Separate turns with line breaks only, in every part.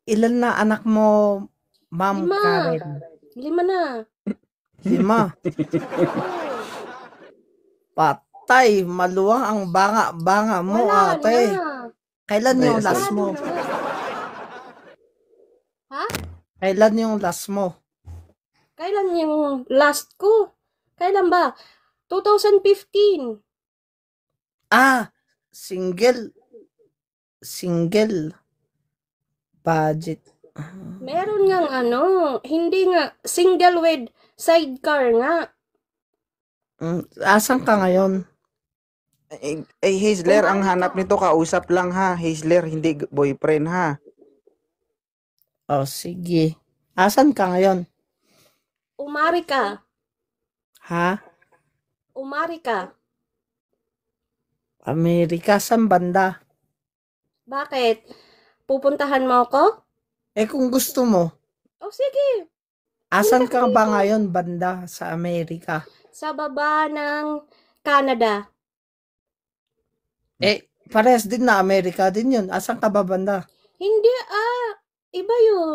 Ilan na anak mo, Ma'am
5.
Karen?
5 na.
5.
Oo.
Patay, maluwang ang banga-banga mo,
Wala
ate.
na.
Kailan yung last
Sarado
mo?
na nga. Ha?
Kailan yung last mo?
Kailan yung last ko? Kailan ba? 2015.
Ah, single budget.
Meron ngang ano, hindi nga, single with sidecar nga.
Asan ka ngayon?
Hazel, ang
Umari
hanap
ka.
nito kausap lang ha. Hazel, hindi boyfriend ha.
Oh, sige. Asan ka ngayon?
Umari ka.
Ha?
Umari ka.
Amerika, saan banda?
Bakit? Pupuntahan mo ako?
Kung gusto mo,
O sige,
asan
punta ka
ka ba
dito.
ngayon banda sa Amerika?
Sa baba ng Canada.
Parehas din na Amerika din yun. Asan ka ba banda?
Hindi iba yung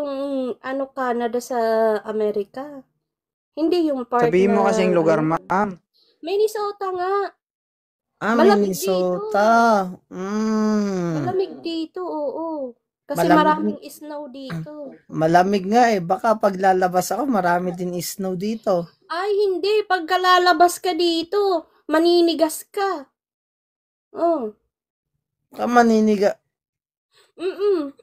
ano Canada sa Amerika. Hindi yung part
Sabihin
na
mo kasing lugar,
ano,
ma'am.
Minnesota nga. Malamig dito.
Minnesota.
Malamig dito, oo. Kasi
Malamig,
maraming snow dito.
malamig nga Baka pag lalabas ako, marami din snow dito.
Ay, hindi. Pagkalalabas ka dito, maninigas ka. Oh.
Baka maniniga.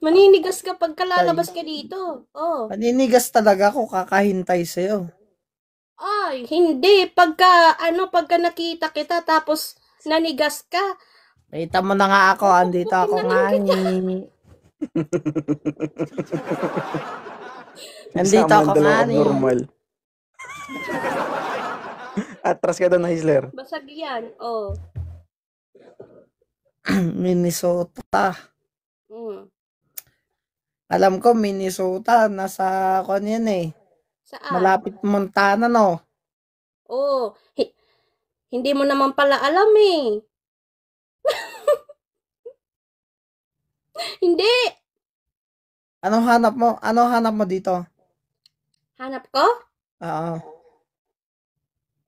Maninigas ka pagkalalabas ka dito. Oh.
Maninigas talaga ako kakahintay sa'yo.
Ay, hindi. Pagka nakita kita tapos nanigas ka.
Kita mo na nga ako, andito ako
Pupukin na
nga
lang kita.
Andito ako nga
abnormal. Atras ka doon, Hazel.
Basag yan. Oh.
Minnesota.
Mm.
Alam ko, Minnesota, nasa kon yan
Saan?
Malapit Montana, no?
Oh. Hindi mo naman pala alam eh. Hindi.
Anong hanap mo? Anong hanap mo dito?
Hanap ko?
Oo.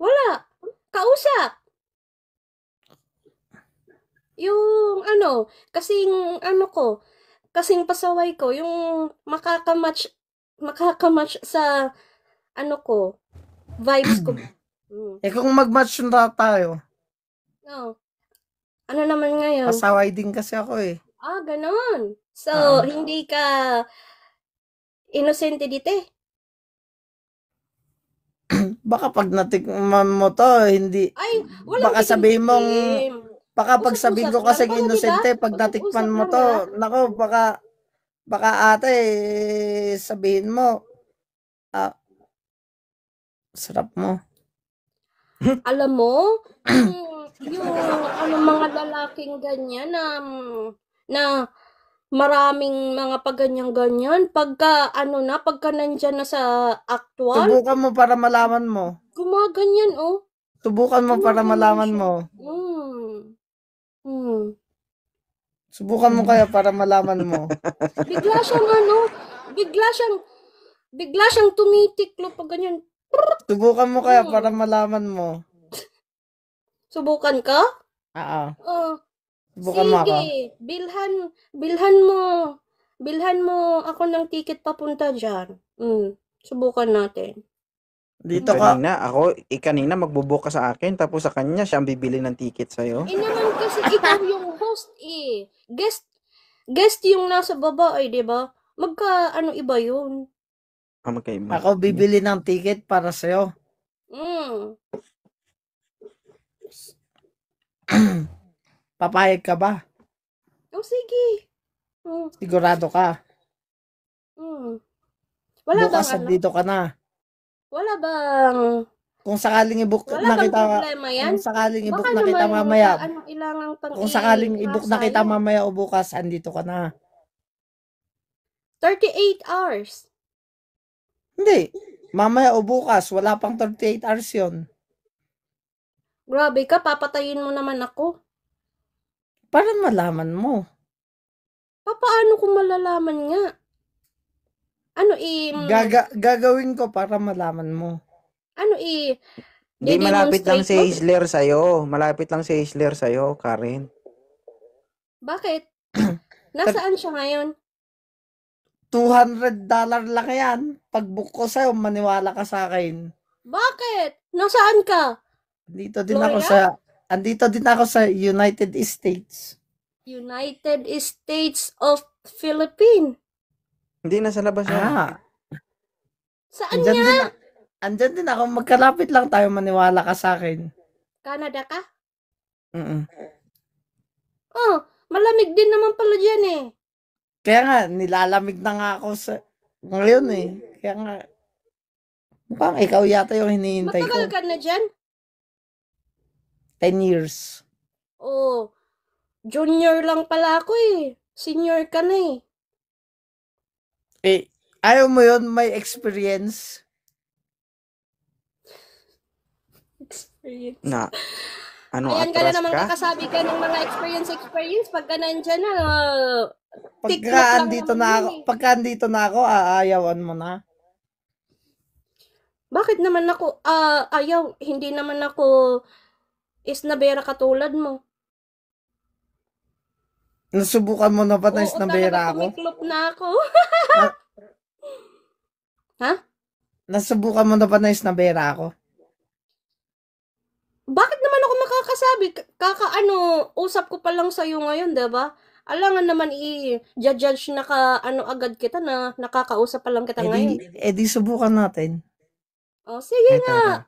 Wala. Kausap. Yung kasing kasing pasaway ko, yung makakamatch sa vibes ko.
Kung mag-match na tayo,
No. Ano naman ngayon?
pasaway din kasi ako
Ganon. So, hindi ka inosente dito eh.
Baka pag natikman mo to, hindi,
Ay, walang
baka sabihin mong,
tikim-tikim.
baka pag sabihin ko
Usap-usap
kasi
lang. Pero
inosente,
diba,
pag natikman
usap-usap
mo
lang
to,
ha.
nako, baka ate, sabihin mo, sarap mo.
Alam mo, yung mga lalaking ganyan na maraming mga pagganyan-ganyan, pagka nandyan na sa actual,
Subukan mo para malaman mo.
gumaganyan oh.
Subukan mo para malaman mo. Subukan mo kaya para malaman mo.
Bigla siyang tumitiklo pag ganyan.
Subukan mo kaya para malaman mo.
Subukan ka?
Oo. Subukan
Sige,
mo ako.
bilhan mo ako ng ticket papunta dyan. Subukan natin.
Dito ka.
Kanina magbubook ka sa akin, tapos sa kanya, siya ang bibili ng ticket sa'yo.
Naman kasi ikaw yung host eh. Guest yung nasa baba eh, di ba? Iba yun.
Magkaiba.
Ako bibili ng ticket para sa'yo. Papayag ka ba?
Sige.
Sigurado ka?
Wala
Bukas
bang
dito ka na.
Wala bang
Kung sakaling i-book
wala
na
bang
kita,
problema yan?
kung sakaling i-book
Baka
na kita
naman
mamaya,
ilangang pang
kung sakaling i-book na kita
sa'yo.
mamaya o bukas, andito ka na.
38 hours.
Hindi. Mamaya o bukas, wala pang 38 hours yun.
Grabe ka, papatayin mo naman ako.
Para malaman mo.
Paano ko malalaman nga?
Gagawin ko para malaman mo.
Hindi,
Hindi, malapit lang si
demonstrate mo?
Isler sa'yo. Malapit lang si Isler sa'yo, Karen.
Bakit? Nasaan siya ngayon?
$200 lang yan. Pag book ko sa'yo, maniwala ka sa akin.
Bakit? Nasaan ka?
Andito din ako sa United States.
United States of Philippines.
Hindi, nasa labas yan.
Saan
Andyan
niya?
andyan din ako. Magkalapit lang tayo, maniwala ka sa akin.
Canada ka?
Mm-mm.
Oh, malamig din naman pala dyan eh.
Kaya nga, nilalamig na nga ako ngayon eh. Kaya nga, mukhang ikaw yata yung hinihintay ko.
Matagal ka na dyan?
10 years.
Oh, junior lang pala ako eh. Senior ka na eh.
Ayaw mo yun, may experience.
Experience.
Na, ano,
Ayan ka na
atras
naman
ka?
kakasabi ka ng mga experience. Pagka nandyan na, TikTok
Pagka
lang
andito
naman
na ako,
yun eh.
pagka andito na ako, aayawan mo na.
Bakit naman ako, ayaw, hindi naman ako isnabera katulad mo.
Nasubukan mo na ba na
Oo,
isnabera
talaga
ako?
tumiklop na ako.
Nasubukan mo na ba na isnabera ako?
Bakit naman ako makakasabi? Usap ko pa lang sa'yo ngayon, diba? Alangan naman i-judge na agad kita na nakakausap pa lang kita ngayon.
Di subukan natin.
Oh, sige
Ito,
nga.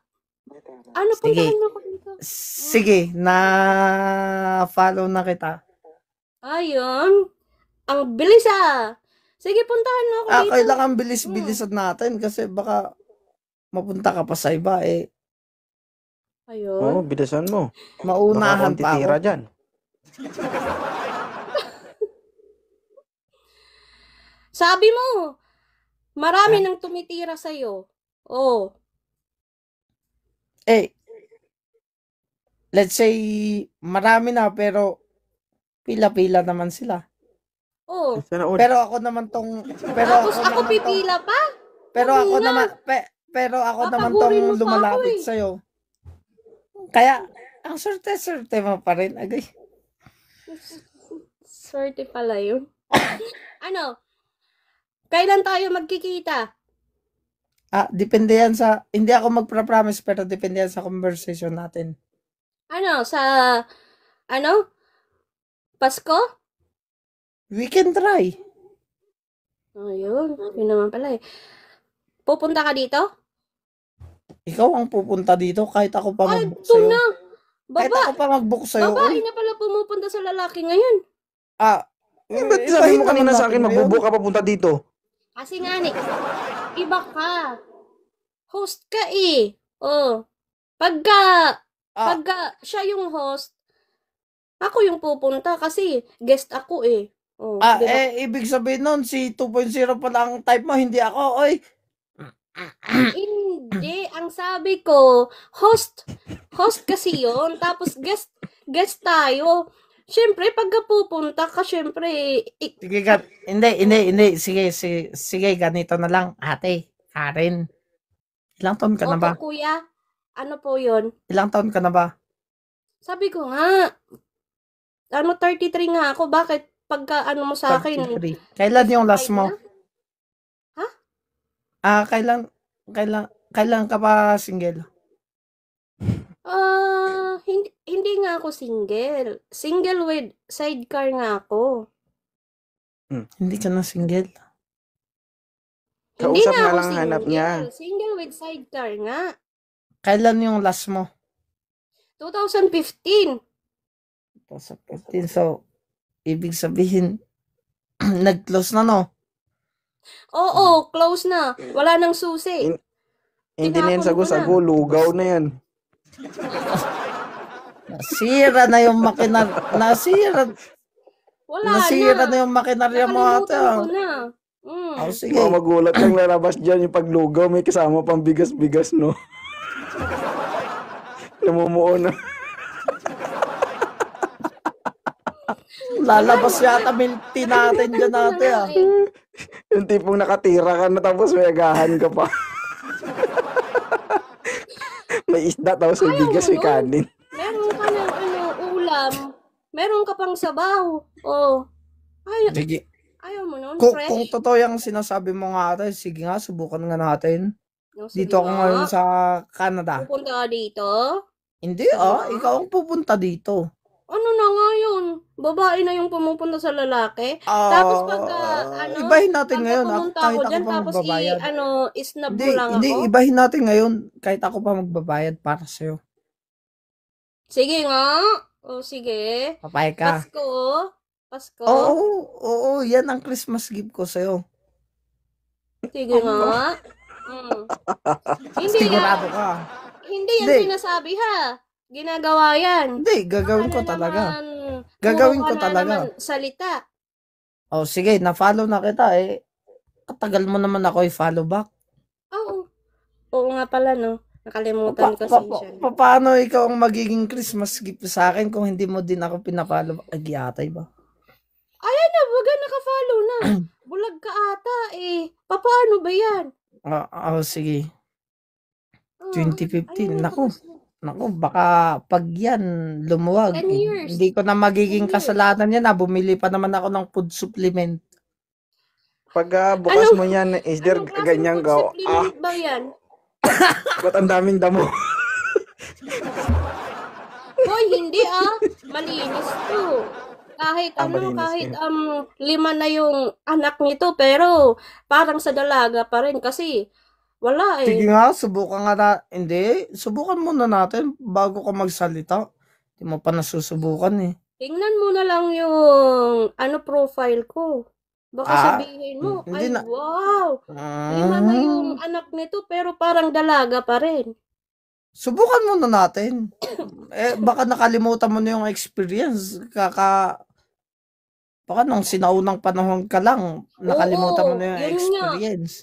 Sige.
Puntahan mo ko dito.
Sige, na-follow na kita.
Ayun. Ang bilis ah. Sige, puntahan mo ako dito.
Kailangan bilis-bilisan natin kasi baka mapunta ka pa sa iba eh.
Oo,
Ayun.
bilisan mo. Baka
Maunahan
konti
pa ako.
tira dyan.
Sabi mo, marami nang tumitira sa'yo. Oh.
Let's say, marami na pero pila-pila naman sila.
Oh.
Sana all.
Pero ako naman tong
Tapos ako pipila pa?
Pero ako
Muna.
naman pero ako naman
Papagurin
tong
mo pa ako
lumalapit
eh.
sa'yo. Kaya ang swerte mo pa rin, agay.
Swerte pala yun. Kailan tayo magkikita?
Depende yan hindi ako magpa-promise pero depende yan sa conversation natin.
Pasko?
We can try.
Ayun, yun naman pala eh. Pupunta ka dito?
Ikaw ang pupunta dito kahit ako pa
Ay,
mag-book
ito
sa'yo.
na.
Kahit ako pa mag-book sa'yo.
Babae na pala pumupunta sa lalaki ngayon.
Ba't sabi mo kanina sa akin, magbubuka papunta dito?
Kasi nga iba ka. Host ka eh. Oh. Pagka siya yung host, ako yung pupunta kasi guest ako eh. Oh, diba?
Ibig sabihin nun, si 2.0 pala ang type mo, hindi ako, oy.
Hindi, ang sabi ko, host kasi yon, tapos guest tayo. Siyempre, pagka pupunta ka, siyempre,
Sige, hindi. Sige, ganito na lang. Ate, Karen. Ilang taon ka na ba?
Opo, kuya, ano po yon?
Ilang taon ka na ba?
Sabi ko nga, 33 nga ako, bakit pagka mo sa akin?
33. Kailan yung last mo?
Ha?
Kailan ka pa single?
Hindi nga ako single. Single with sidecar nga ako.
Hindi ka na single.
Hindi
Kausap
nga
nga
ako
lang ang hanap niya.
Single with sidecar nga.
Kailan yung last mo?
2015.
2015. So, ibig sabihin, nag-close na, no?
Oo, close na. Wala nang susi.
Hindi na yan
Tinapon ko
sago-sago, lugaw na yan.
Nasira na yung makinar...
Wala
Nasira
na.
na yung makinarya mo ate.
Nakalimutan ko na.
Sige.
Mga magulat lang lalabas dyan yung paglugaw, may kasama pang bigas-bigas, no? Namumuo na.
Lalabas yata milk tea natin dyan ate ah.
Yung tipong nakatira ka na tapos may agahan ka pa. May isda tapos may
Ayaw
bigas,
mo
may
nun?
kanin.
Meron ka ng ulam. Meron ka pang sabaw. Oh.
Sige.
Ayaw mo nun?
Kung
Fresh?
totoo yung sinasabi mo nga ate, sige nga, subukan nga natin.
No, sige
Dito ako
nga.
ngayon sa Canada.
Pupunta ka dito?
Hindi ikaw ang pupunta dito.
Ano na nga yun? Babae na yung pumupunta sa lalaki? Tapos pagka,
ibahin natin
pagka
ngayon
pumunta
kahit
ako
ako
dyan,
pa
tapos
magbabayad.
isnab mo
Hindi,
lang
hindi,
ako?
ibahin natin ngayon kahit ako pa magbabayad para sa'yo.
Sige nga. O, sige.
Papayag ka.
Pasko.
Oo, yan ang Christmas gift ko sa'yo.
Sige nga. Hindi
Sigurado
yan.
ka.
Hindi yan
Hindi.
sinasabi ha. Ginagawa yan.
Hindi, gagawin ko
Wala
talaga.
naman.
Gagawin
Puro
ko
ka na
talaga.
naman salita.
Sige, na-follow na kita eh. Katagal mo naman ako i-follow back.
Oo. Oo nga pala, no? Nakalimutan ko siya.
Paano ikaw ang magiging Christmas gift sa akin kung hindi mo din ako pina-follow back? Agyatay ba?
Ayan na, baga naka-follow na. Bulag ka ata eh. Paano ba yan?
Sige.
Oh,
2015.
ayun na,
Naku, baka pag yan lumuwag.
10 years.
Hindi ko na magiging
10 years.
kasalanan yan. Bumili pa naman ako ng food supplement.
Pag bukas mo yan, is there
Anong klaseng
ganyan
food
gaw?
supplement ba yan?
Ba't ang daming damo?
Hoy, hindi malinis to. Kahit
malinis
kahit
yun.
5 na yung anak nito, pero parang sa dalaga pa rin kasi wala
Sige
eh.
nga, subukan nga na. Hindi, subukan muna natin bago ka magsalita. Hindi mo pa nasusubukan eh.
Tingnan mo na lang yung profile ko. Baka sabihin mo,
hindi
ay
na-
wow, 5 na yung anak nito pero parang dalaga pa rin.
Subukan muna natin. Baka nakalimutan mo na yung experience. Baka nung sinaunang panahon ka lang, nakalimutan mo na yung
yun nga.
experience.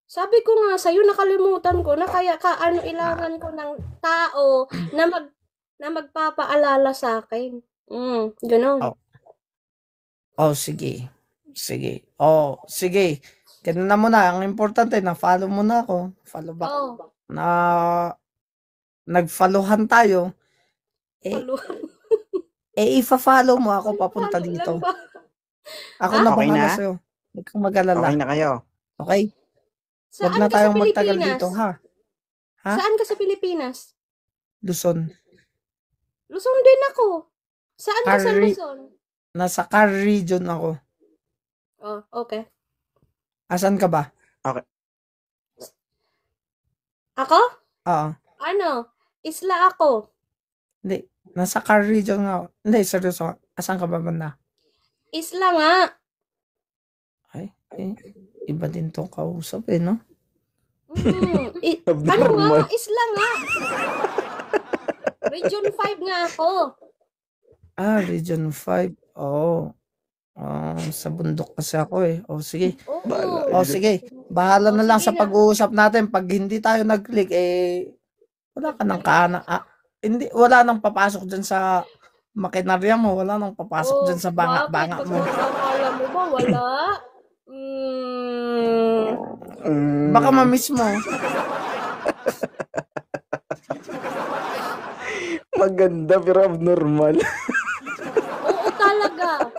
Sabi ko nga sa'yo, nakalimutan ko na kaya ilangan ko ng tao na magpapaalala sa akin. Ganun.
Sige. Sige. Sige. Ganun na muna. Ang importante, na-follow mo na ako. Follow back. Na nag-followhan tayo.
Paluhan.
Ifa-follow mo ako papunta
Follow
dito.
lang ba?
Ako na
Okay
bahala
na?
sa'yo. Huwag kang mag-alala.
Okay na kayo.
Okay? Huwag
Saan
na
ka sa
tayong magtagal
Pilipinas?
dito, ha? Ha?
Saan ka sa Pilipinas?
Luzon.
Luzon din ako. Saan ka sa
Carri-
Luzon?
Nasa Car region ako.
Oh, okay.
Asan ka ba?
Ako?
Oo.
Isla ako.
Hindi. Nasa Car region nga ako. Hindi, seryoso. Asan ka ba banda?
Isla nga.
Iba din tong kausap no?
Nga? Isla nga. Region 5 nga ako.
Region 5. Oo. Sa bundok kasi ako eh. Sige. Sige. Bahala na lang
sige
sa
na.
pag-uusap natin. Pag hindi tayo nag-click, wala ka ng kaana. Hindi, wala nang papasok dyan sa makinarya mo. Wala nang papasok dyan sa banga mo.
Akala mo ba wala?
Baka ma-miss mo.
Maganda pero abnormal.
Oo talaga.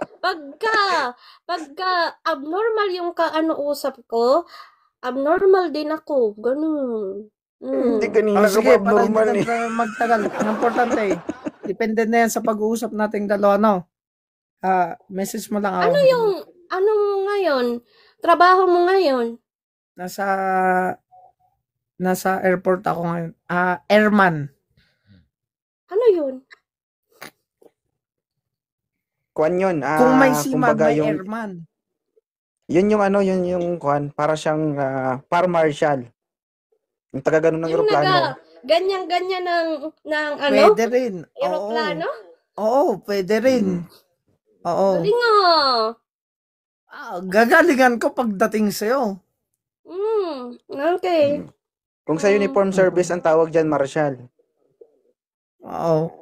Pagka abnormal yung usap ko, abnormal din ako. Ganun.
Hindi kanina ka
Sige,
pa abnormal
para hindi
eh.
na magtagal. Ang importante depende na yan sa pag-uusap nating dalawa, no? Message mo lang ako.
Ano mo ngayon? Trabaho mo ngayon?
Nasa airport ako ngayon. Airman.
Ano yun?
Kuan yun.
Kung may seaman,
kumbaga
may
yung,
airman.
yun yung kuan. Para siyang par marshal. Yung taga ganun ng
Yung
aeroplano.
ganyan-ganyan ng
Pwede rin.
aeroplano?
Oo, pwede rin. Oo.
Galing
Gagalingan ko pagdating sa'yo.
Okay.
Kung sa uniform service ang tawag dyan, marshal.
Oo.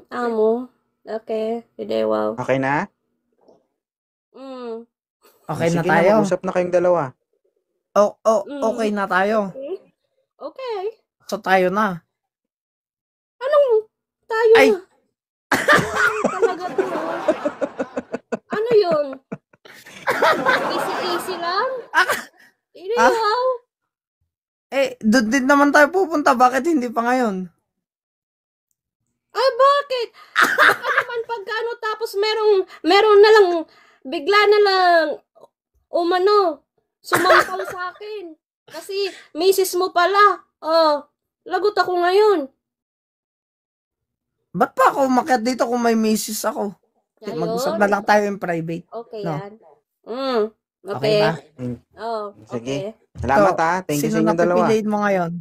Amo. Okay. Hindi, wow.
Okay na?
Mm.
Okay na
Sige
tayo.
na, mag-usap na kayong dalawa.
Okay na tayo.
Okay. Okay.
So tayo na.
Anong tayo
Ay!
na? Talaga to. Ano yun? Easy-easy lang? Hindi,
Ah?
wow.
Doon din naman tayo pupunta. Bakit hindi pa ngayon?
Ay, bakit? Baka naman pagkano tapos meron na lang, bigla na lang, sumampal sa akin. Kasi, misis mo pala. Oh, lagot ako ngayon.
Ba't pa ako umakyat dito kung may misis ako?
Ayun.
Mag-usap na lang tayo in private.
Okay
No.
yan.
Okay
Okay.
ba?
Oh,
Sige.
okay.
Salamat ha. Thank you
Sino
sa inyong dalawa.
napipiliin mo ngayon?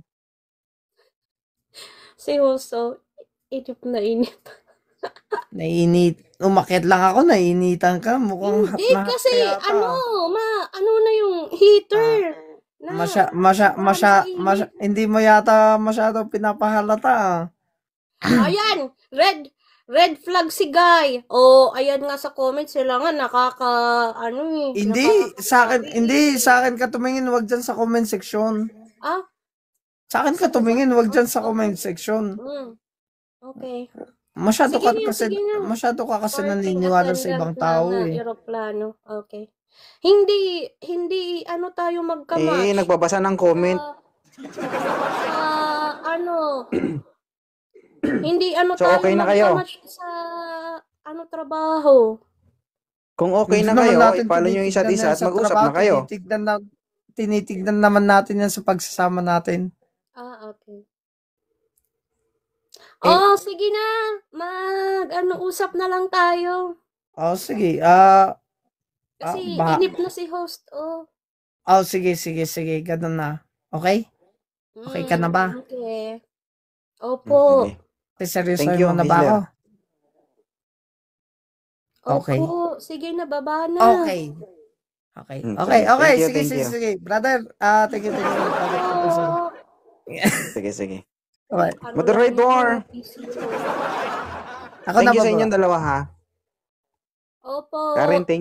Si Huso, inip na inip.
Naiinit. Umakyat lang ako, naiinitan ka. Mukhang hot
Hindi,
na hot
kasi,
ka yata.
ano na yung heater.
Hindi mo yata masyado pinapahalata.
Ayan, red flag si Guy. Oh, ayan nga sa comment sila nga
Hindi sa akin ka tumingin, wag dyan sa comment section.
Ah,
Sa akin ka tumingin, wag dyan sa comment section.
okay.
Masyado
Sige
ka kasi
Parking
naniniwala sa
attendant
ibang tao
na
eh.
eroplano. Okay. Hindi tayo magkamatch.
Nagbabasa ng comment.
Hindi
So,
tayo
okay na kayo?
magkamatch sa trabaho.
Kung okay
Hindi
na
naman
kayo,
natin
i-follow nyo isa't
tinitignan
isa
yan
at
sa
mag-usap
trabaho,
na kayo.
Tinitignan naman natin yan sa pagsasama natin.
Okay.
Eh,
Sige na. Usap na lang tayo.
Sige.
Kasi
Ba-
inip na si host.
Sige. Ganun na. Okay? Okay ka na ba?
Okay. Opo.
Sige.
Seryosohin
Thank you,
mo na ba ako? Okay.
Opo. Sige na, baba na.
Okay.
Thank you.
Sige. Brother, thank you.
Sige.
Okay.
Moderator!
Ako na
Thank you
ba?
sa inyong dalawa ha.
Opo.
Karen, thank